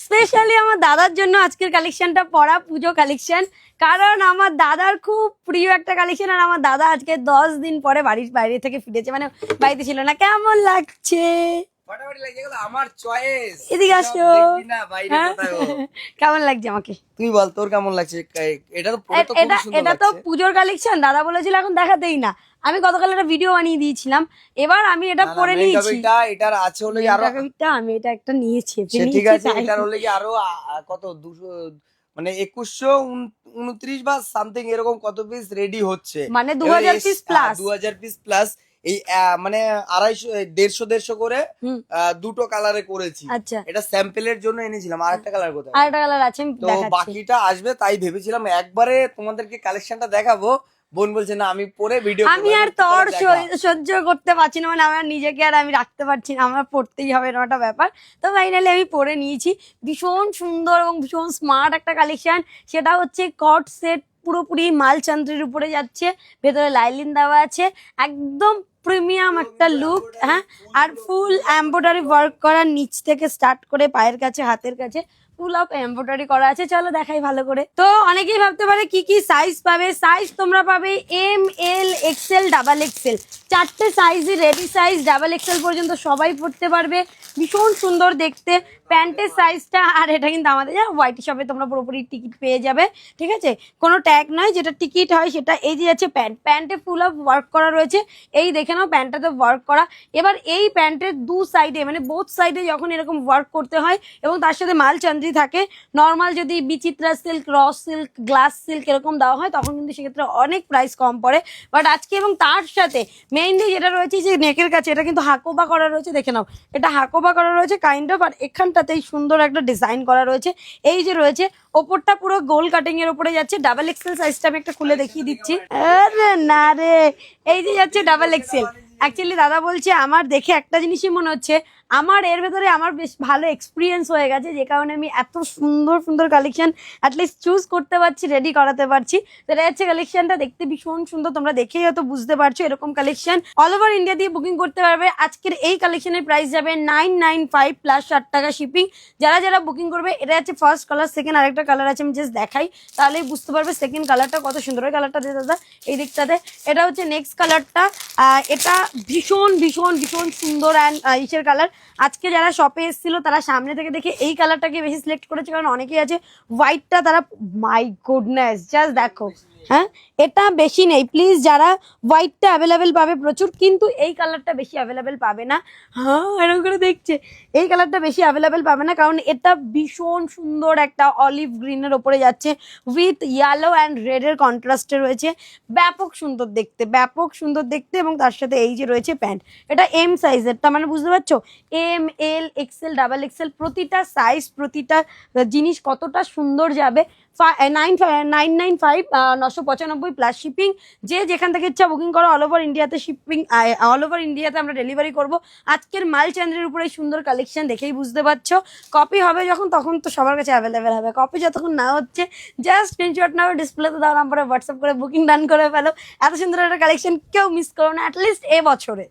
Specially আমার দাদার জন্য আজকের কালেকশনটা পরা পুজো কালেকশন, কারণ আমার দাদার খুব প্রিয় একটা কালেকশন। আর আমার দাদা আজকে 10 দিন পরে বাড়ির বাইরে থেকে ফিরেছে, মানে বাড়িতে ছিল না। কেমন লাগছে? আমার চয়েস। এদিকে আসো। হ্যাঁ? কেমন লাগছে আমাকে তুই বল, তোর কেমন লাগছে? এটা তো পরে তো খুব সুন্দর এটা তো লাগছে। পুজোর কালেকশন। দাদা বলেছিল এখন দেখাতেই না। আমি গতকাল একটা ভিডিও বানিয়ে দিয়েছিলাম, এবার আমি এটা পরে নিয়েছি। এটার আছে হলো আরো, আমি এটা একটা নিয়েছি, ঠিক আছে। এটার হলে কি আরো কত 200 মানে 2129 বা সামথিং এরকম কত পিস রেডি হচ্ছে, মানে 2000 পিস প্লাস। 2000 piece plus. এই মানে 250 150 করে দুটো কালারে করেছি। আচ্ছা, এটা স্যাম্পলের জন্য এনেছিলাম। আরেকটা কালার কোথায়? আরেকটা কালার আছে, আমি তো দেখাচ্ছি। বাকিটা আসবে, তাই ভেবেছিলাম একবারে তোমাদেরকে কালেকশনটা দেখাবো। বোন বলছে না আমি পরে ভিডিও, আমি আর তোর সহ্য করতে পারছি না, মানে আমার নিজেকে আর আমি রাখতে পারছি না, আমার পড়তেই হবে এরকম একটা ব্যাপার। তো ফাইনালি আমি পরে নিয়েছি। ভীষণ সুন্দর এবং ভীষণ স্মার্ট একটা কালেকশন। সেটা হচ্ছে কট সেট, পুরোপুরি মালচান্দ্রির উপরে যাচ্ছে, ভেতরে লাইলিন দেওয়া আছে, একদম প্রিমিয়াম একটা লুক। হ্যাঁ, আর ফুল এমব্রয়ডারি ওয়ার্ক করা, নিচ থেকে স্টার্ট করে পায়ের কাছে হাতের কাছে ফুল অফ এমব্রয়ডারি করা আছে। চলো দেখাই ভালো করে। তো অনেকেই ভাবতে পারে কি কি সাইজ পাবে। সাইজ তোমরা পাবে এম, এল, এক্সেল, ডাবল এক্সেল, চারটে সাইজই রেডি সাইজ। ডাবল এক্সেল পর্যন্ত সবাই পড়তে পারবে, ভীষণ সুন্দর দেখতে। প্যান্টের সাইজটা, আর এটা কিন্তু আমাদের হোয়াইট শপে তোমরা পুরোপুরি টিকিট পেয়ে যাবে, ঠিক আছে? কোনো ট্যাগ নয়, যেটা টিকিট হয় সেটা। এই যে আছে প্যান্ট, প্যান্টে ফুল অফ ওয়ার্ক করা রয়েছে, এই দেখে নাও প্যান্টটাতে ওয়ার্ক করা। এবার এই প্যান্টের দু সাইডে, মানে বোথ সাইডে যখন এরকম ওয়ার্ক করতে হয় এবং তার সাথে মালচান্দ্রি থাকে, নর্মাল যদি বিচিত্রা সিল্ক, রস সিল্ক, গ্লাস সিল্ক এরকম দেওয়া হয় তখন কিন্তু সেক্ষেত্রে অনেক প্রাইস কম পড়ে। বাট আজকে এবং তার সাথে মেইনলি যেটা রয়েছে যে নেকের কাছে, এটা কিন্তু হাকোবা করা রয়েছে, দেখে নাও এটা হাকোবা করা রয়েছে কাইন্ড অফ। আর এখানটাতেই সুন্দর একটা ডিজাইন করা রয়েছে। এই যে রয়েছে ওপরটা পুরো গোল কাটিং এর উপরে যাচ্ছে। ডাবল এক্সেল সাইজটা আমি একটা খুলে দেখিয়ে দিচ্ছি। আরে না রে, এই যে যাচ্ছে ডাবল এক্সেল। অ্যাকচুয়ালি দাদা বলছে আমার দেখে একটা জিনিসই মনে হচ্ছে, আমার এর ভেতরে আমার বেশ ভালো এক্সপিরিয়েন্স হয়ে গেছে, যে কারণে আমি এত সুন্দর সুন্দর কালেকশন অ্যাটলিস্ট চুজ করতে পারছি, রেডি করাতে পারছি। তো এটা হচ্ছে কালেকশনটা, দেখতে ভীষণ সুন্দর, তোমরা দেখেই হয়তো বুঝতে পারছো। এরকম কালেকশন অল ওভার ইন্ডিয়া দিয়ে বুকিং করতে পারবে। আজকের এই কালেকশনের প্রাইস যাবে 995 প্লাস 60 টাকা শিপিং। যারা যারা বুকিং করবে, এটা হচ্ছে ফার্স্ট কালার। সেকেন্ড আরেকটা কালার আছে, আমি জাস্ট দেখাই তাহলেই বুঝতে পারবে সেকেন্ড কালারটা কত সুন্দর। ওই কালারটা দিয়ে দাদা এই দিকটাতে, এটা হচ্ছে নেক্সট কালারটা। এটা ভীষণ ভীষণ ভীষণ সুন্দর অ্যান্ড ইসের কালার। আজকে যারা শপে এসেছিল তারা সামনে থেকে দেখে এই কালারটাকে বেশি সিলেক্ট করেছে, কারণ অনেকেই আছে হোয়াইটটা, তারা মাই গুডনেস জাস্ট দেখো। হ্যাঁ, এটা বেশি নেই প্লিজ, যারা হোয়াইটটা অ্যাভেলেবেল পাবে প্রচুর, কিন্তু এই কালারটা বেশি অ্যাভেলেবেল পাবে না। হ্যাঁ, এরকম করে দেখছে, এই কালারটা বেশি অ্যাভেলেবেল পাবে না, কারণ এটা ভীষণ সুন্দর একটা অলিভ গ্রিনের ওপরে যাচ্ছে উইথ ইয়েলো অ্যান্ড রেডের কন্ট্রাস্টে রয়েছে। ব্যাপক সুন্দর দেখতে, ব্যাপক সুন্দর দেখতে। এবং তার সাথে এই যে রয়েছে প্যান্ট, এটা এম সাইজের, তার মানে বুঝতে পারছো এম, এল, এক্সেল, ডাবল এক্সেল, প্রতিটা সাইজ, প্রতিটা জিনিস কতটা সুন্দর যাবে। 995 995 প্লাস শিপিং। যে যেখান থেকে ইচ্ছা বুকিং করো, অল ওভার ইন্ডিয়াতে শিপিং, অল ওভার ইন্ডিয়াতে আমরা ডেলিভারি করব। আজকের মালচান্দ্রের উপরে সুন্দর কালেকশন দেখেই বুঝতে পারছো। কপি হবে যখন, তখন তো সবার কাছে অ্যাভেলেবেল হবে। কপি যতক্ষণ না হচ্ছে, জাস্ট স্ক্রিনশট নাও, ডিসপ্লেতে দাও নাম্বারে হোয়াটসঅ্যাপ করে বুকিং ডান করে ফেলো। এত সুন্দর একটা কালেকশন কেউ মিস করো না, অ্যাটলিস্ট এ বছরে।